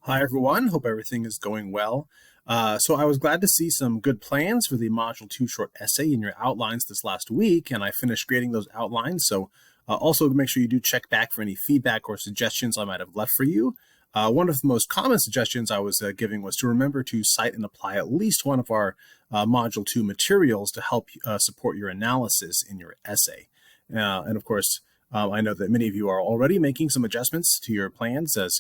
Hi, everyone. Hope everything is going well. So I was glad to see some good plans for the Module 2 short essay in your outlines this last week, and I finished grading those outlines. So also make sure you do check back for any feedback or suggestions I might have left for you. One of the most common suggestions I was giving was to remember to cite and apply at least one of our Module 2 materials to help support your analysis in your essay. And of course, I know that many of you are already making some adjustments to your plans as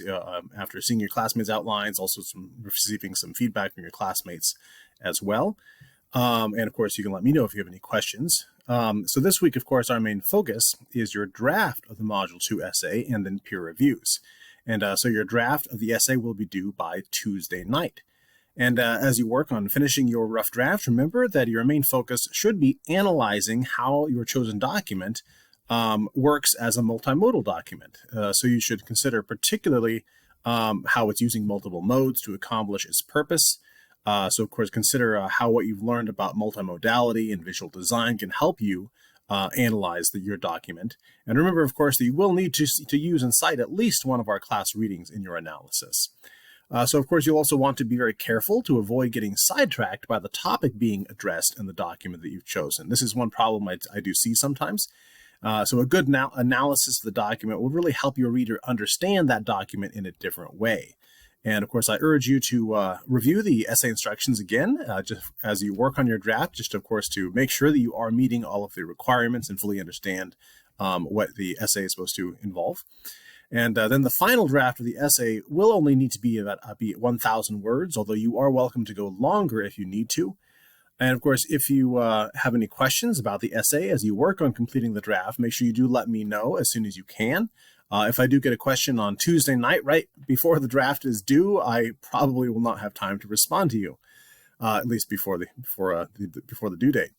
after seeing your classmates' outlines, also receiving some feedback from your classmates as well. And of course, you can let me know if you have any questions. So this week, of course, our main focus is your draft of the Module 2 essay and then peer reviews. And so your draft of the essay will be due by Tuesday night. And as you work on finishing your rough draft, remember that your main focus should be analyzing how your chosen document works as a multimodal document. So you should consider particularly how it's using multiple modes to accomplish its purpose. So of course, consider how what you've learned about multimodality and visual design can help you analyze your document. And remember, of course, that you will need to use and cite at least one of our class readings in your analysis. So of course, you'll also want to be very careful to avoid getting sidetracked by the topic being addressed in the document that you've chosen. This is one problem I do see sometimes. So a good analysis of the document will really help your reader understand that document in a different way. And of course, I urge you to review the essay instructions again, just as you work on your draft, just of course to make sure that you are meeting all of the requirements and fully understand what the essay is supposed to involve. And then the final draft of the essay will only need to be about 1,000 words, although you are welcome to go longer if you need to. And of course, if you have any questions about the essay as you work on completing the draft, make sure you do let me know as soon as you can. If I do get a question on Tuesday night, right before the draft is due, I probably will not have time to respond to you, at least before the due date.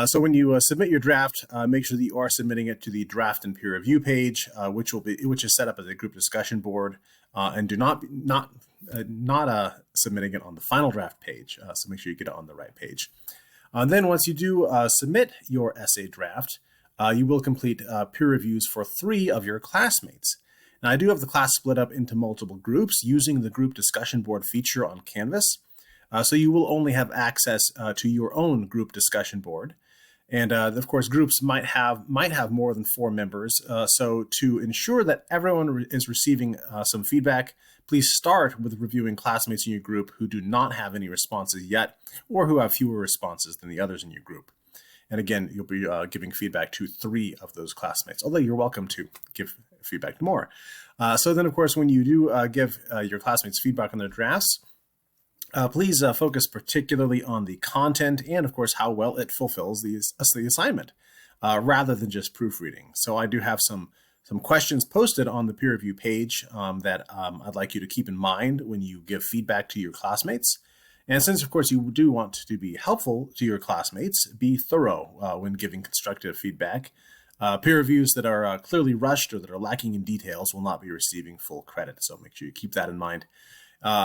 So when you submit your draft, make sure that you are submitting it to the draft and peer review page, which is set up as a group discussion board, and do not submitting it on the final draft page. So make sure you get it on the right page. Then once you do submit your essay draft, you will complete peer reviews for 3 of your classmates. Now I do have the class split up into multiple groups using the group discussion board feature on Canvas. So you will only have access to your own group discussion board. And of course, groups might have more than 4 members. So to ensure that everyone is receiving some feedback, please start with reviewing classmates in your group who do not have any responses yet, or who have fewer responses than the others in your group. And again, you'll be giving feedback to 3 of those classmates, although you're welcome to give feedback to more. So then, of course, when you do give your classmates feedback on their drafts, please focus particularly on the content and, of course, how well it fulfills the assignment, rather than just proofreading. So I do have some questions posted on the peer review page that I'd like you to keep in mind when you give feedback to your classmates. And since, of course, you do want to be helpful to your classmates, be thorough when giving constructive feedback. Peer reviews that are clearly rushed or that are lacking in details will not be receiving full credit. So make sure you keep that in mind.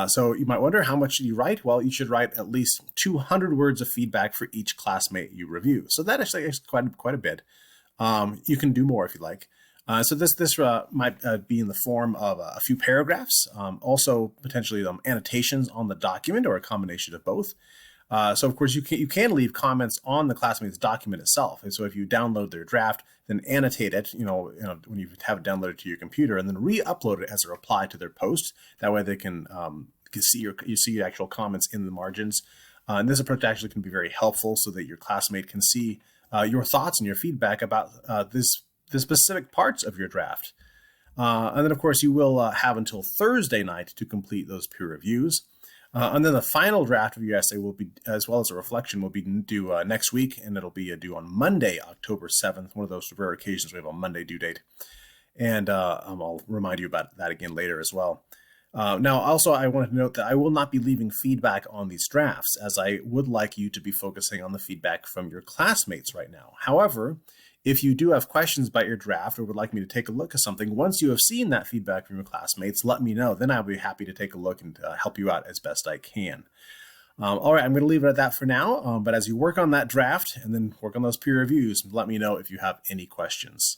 So you might wonder, how much should you write? Well, you should write at least 200 words of feedback for each classmate you review. So that actually is quite a bit. You can do more if you like. So this might be in the form of a few paragraphs, also potentially annotations on the document or a combination of both. So of course you can leave comments on the classmate's document itself. And so if you download their draft, then annotate it, when you have it downloaded to your computer, and then re-upload it as a reply to their post. That way they can see your actual comments in the margins. And this approach actually can be very helpful so that your classmate can see your thoughts and your feedback about the specific parts of your draft. And then of course you will have until Thursday night to complete those peer reviews. And then the final draft of your essay will be, as well as a reflection, will be due next week, and it'll be due on Monday, October 7th, one of those rare occasions we have a Monday due date. And I'll remind you about that again later as well. Now, also, I wanted to note that I will not be leaving feedback on these drafts, as I would like you to be focusing on the feedback from your classmates right now. However, if you do have questions about your draft or would like me to take a look at something, once you have seen that feedback from your classmates, let me know. Then I'll be happy to take a look and help you out as best I can. All right, I'm going to leave it at that for now. But as you work on that draft and then work on those peer reviews, let me know if you have any questions.